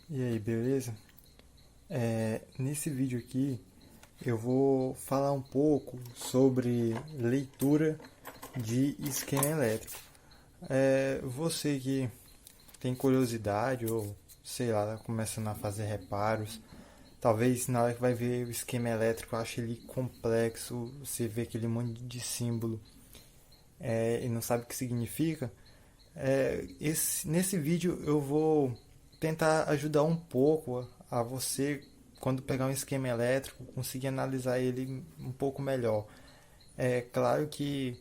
E aí, beleza? Nesse vídeo aqui eu vou falar um pouco sobre leitura de esquema elétrico. Você que tem curiosidade ou sei lá, tá começando a fazer reparos, talvez na hora que vai ver o esquema elétrico ache ele complexo, você vê aquele monte de símbolo e não sabe o que significa. Nesse vídeo eu vou tentar ajudar um pouco a você, quando pegar um esquema elétrico, conseguir analisar ele um pouco melhor. É claro que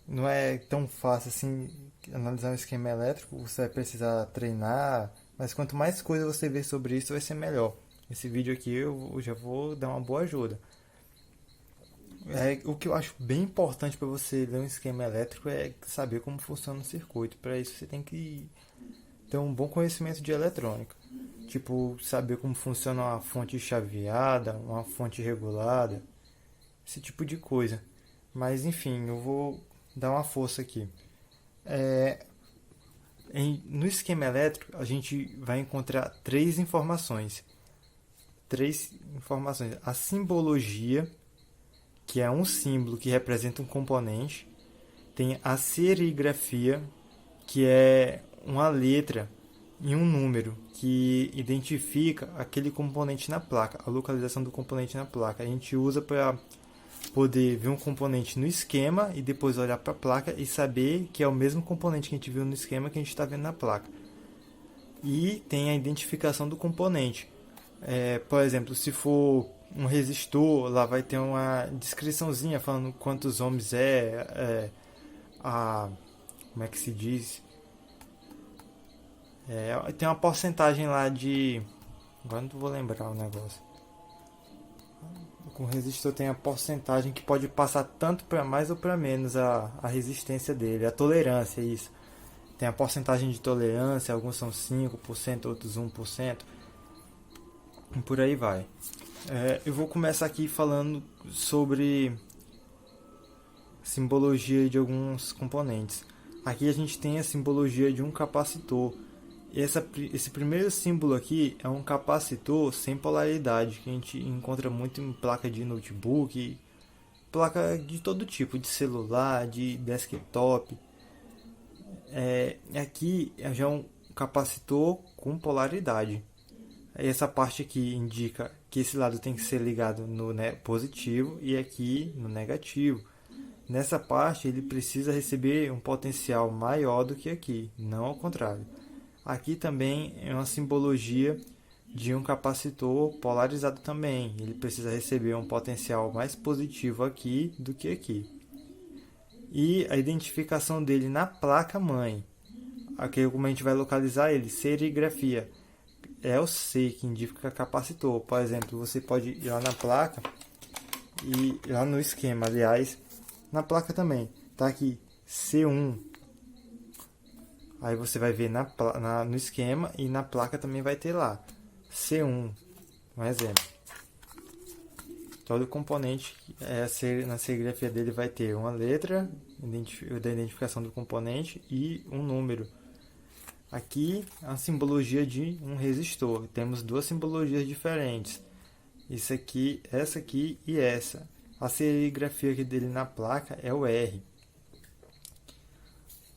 não é tão fácil assim analisar um esquema elétrico, você vai precisar treinar, mas quanto mais coisa você ver sobre isso, vai ser melhor. Esse vídeo aqui eu já vou dar uma boa ajuda. O que eu acho bem importante para você ler um esquema elétrico é saber como funciona o circuito. Para isso você tem que ter um bom conhecimento de eletrônica. Tipo, saber como funciona uma fonte chaveada, uma fonte regulada, esse tipo de coisa. Mas enfim, eu vou dar uma força aqui. No esquema elétrico, a gente vai encontrar três informações. Três informações. A simbologia, que é um símbolo que representa um componente. Tem a serigrafia, que é uma letra e um número que identifica aquele componente na placa, a localização do componente na placa. A gente usa para poder ver um componente no esquema e depois olhar para a placa e saber que é o mesmo componente que a gente viu no esquema que a gente está vendo na placa. E tem a identificação do componente. Por exemplo, se for um resistor, lá vai ter uma descriçãozinha falando quantos ohms a como é que se diz? Tem uma porcentagem lá de. Agora não vou lembrar o negócio. Com o resistor tem a porcentagem que pode passar tanto para mais ou para menos a resistência dele, a tolerância, isso. Tem a porcentagem de tolerância, alguns são 5%, outros 1%, e por aí vai. Eu vou começar aqui falando sobre simbologia de alguns componentes. Aqui a gente tem a simbologia de um capacitor. Esse primeiro símbolo aqui é um capacitor sem polaridade, que a gente encontra muito em placa de notebook, placa de todo tipo, de celular, de desktop. Aqui já é um capacitor com polaridade. Essa parte aqui indica que esse lado tem que ser ligado no positivo e aqui no negativo. Nessa parte ele precisa receber um potencial maior do que aqui, não ao contrário. Aqui também é uma simbologia de um capacitor polarizado também. Ele precisa receber um potencial mais positivo aqui do que aqui. E a identificação dele na placa-mãe. Aqui como a gente vai localizar ele? Serigrafia. É o C que indica capacitor. Por exemplo, você pode ir lá na placa e lá no esquema, aliás, na placa também. Tá aqui C1. Aí você vai ver no esquema e na placa também vai ter lá C1, um exemplo. Todo componente na serigrafia dele vai ter uma letra da identificação do componente e um número. Aqui a simbologia de um resistor. Temos duas simbologias diferentes. Essa aqui e essa. A serigrafia dele na placa é o R.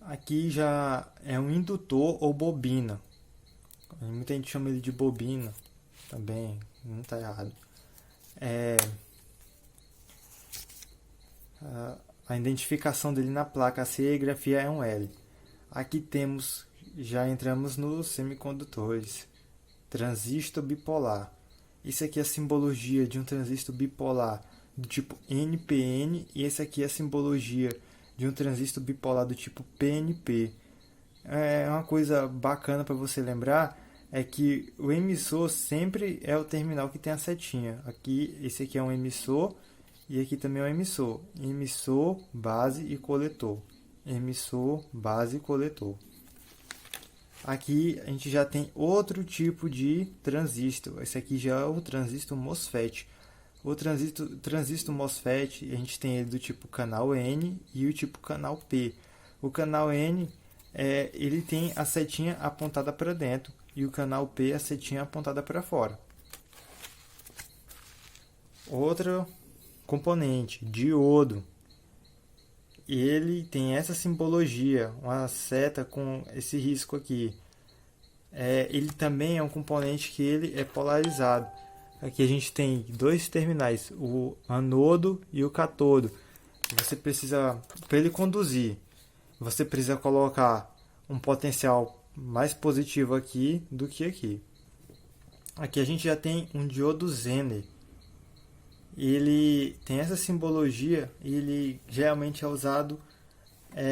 Aqui já é um indutor ou bobina. Muita gente chama ele de bobina também, não está errado. A identificação dele na placa, a serigrafia é um L. Aqui já entramos nos semicondutores. Transistor bipolar. Isso aqui é a simbologia de um transistor bipolar do tipo NPN e esse aqui é a simbologia de um transistor bipolar do tipo PNP. Uma coisa bacana para você lembrar é que o emissor sempre é o terminal que tem a setinha. Esse aqui é um emissor e aqui também é um emissor. Emissor, base e coletor. Emissor, base e coletor. Aqui a gente já tem outro tipo de transistor. Esse aqui já é o transistor MOSFET. O transistor MOSFET, a gente tem ele do tipo canal N e o tipo canal P. O canal N, ele tem a setinha apontada para dentro e o canal P a setinha apontada para fora. Outro componente, diodo. Ele tem essa simbologia, uma seta com esse risco aqui. Ele também é um componente que ele é polarizado. Aqui a gente tem dois terminais, o anodo e o catodo. Você precisa, para ele conduzir, você precisa colocar um potencial mais positivo aqui do que aqui. Aqui a gente já tem um diodo Zener. Ele tem essa simbologia e ele geralmente é usado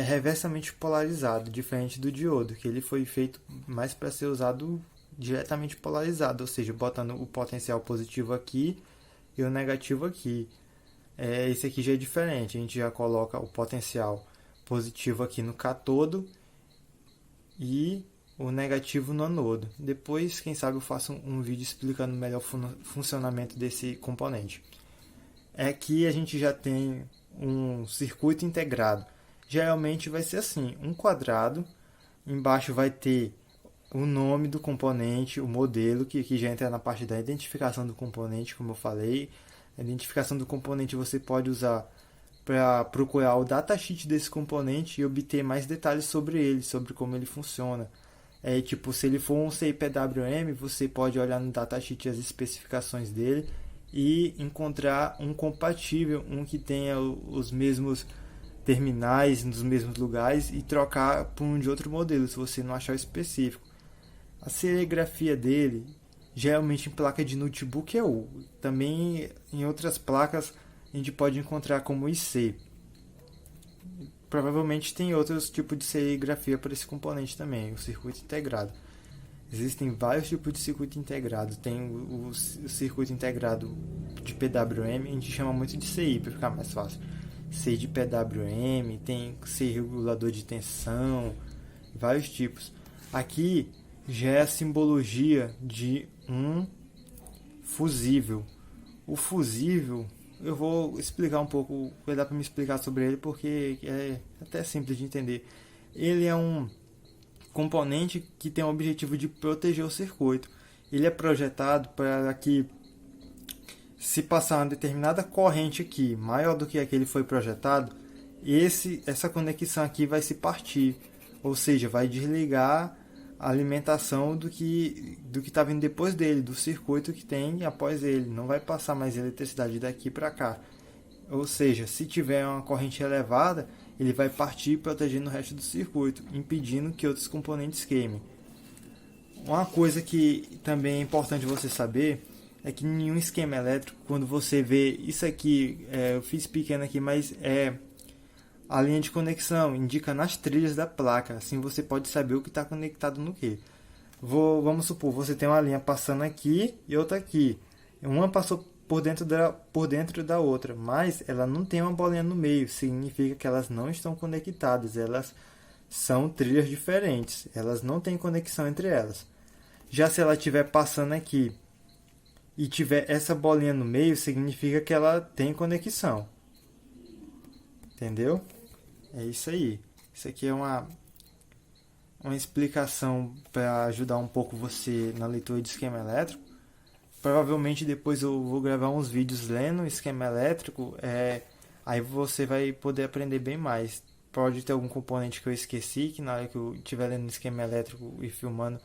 reversamente polarizado, diferente do diodo, que ele foi feito mais para ser usado diretamente polarizado, ou seja, botando o potencial positivo aqui e o negativo aqui. Esse aqui já é diferente, a gente já coloca o potencial positivo aqui no catodo e o negativo no anodo. Depois, quem sabe, eu faço um vídeo explicando melhor o funcionamento desse componente. Aqui a gente já tem um circuito integrado. Geralmente vai ser assim, um quadrado, embaixo vai ter o nome do componente, o modelo, que aqui já entra na parte da identificação do componente, como eu falei. A identificação do componente você pode usar para procurar o datasheet desse componente e obter mais detalhes sobre ele, sobre como ele funciona. Tipo, se ele for um CIPWM, você pode olhar no datasheet as especificações dele e encontrar um compatível, um que tenha os mesmos terminais nos mesmos lugares e trocar por um de outro modelo, se você não achar o específico. A serigrafia dele, geralmente em placa de notebook, é U. Também em outras placas a gente pode encontrar como IC. Provavelmente tem outros tipos de serigrafia para esse componente também, o circuito integrado. Existem vários tipos de circuito integrado. Tem o circuito integrado de PWM, a gente chama muito de CI para ficar mais fácil. CI de PWM, tem CI regulador de tensão, vários tipos. Aqui já é a simbologia de um fusível. O fusível, eu vou explicar um pouco, vai dar para me explicar sobre ele porque é até simples de entender. Ele é um componente que tem o objetivo de proteger o circuito. Ele é projetado para que, se passar uma determinada corrente aqui maior do que a que ele foi projetado, essa conexão aqui vai se partir, ou seja, vai desligar a alimentação do que está vindo depois dele, do circuito que tem após ele. Não vai passar mais eletricidade daqui para cá. Ou seja, se tiver uma corrente elevada, ele vai partir protegendo o resto do circuito, impedindo que outros componentes queimem. Uma coisa que também é importante você saber é que em nenhum esquema elétrico, quando você vê isso aqui, eu fiz pequeno aqui, mas a linha de conexão indica nas trilhas da placa, assim você pode saber o que está conectado no que. Vamos supor, você tem uma linha passando aqui e outra aqui. Uma passou por dentro da outra, mas ela não tem uma bolinha no meio, significa que elas não estão conectadas, elas são trilhas diferentes, elas não têm conexão entre elas. Já se ela estiver passando aqui e tiver essa bolinha no meio, significa que ela tem conexão. Entendeu? É isso aí. Isso aqui é uma explicação para ajudar um pouco você na leitura de esquema elétrico. Provavelmente depois eu vou gravar uns vídeos lendo esquema elétrico, aí você vai poder aprender bem mais. Pode ter algum componente que eu esqueci, que na hora que eu estiver lendo esquema elétrico e filmando,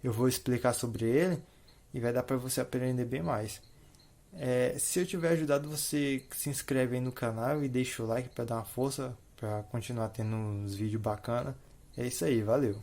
eu vou explicar sobre ele e vai dar para você aprender bem mais. Se eu tiver ajudado, você se inscreve aí no canal e deixa o like para dar uma força, para continuar tendo uns vídeos bacanas. É isso aí, valeu!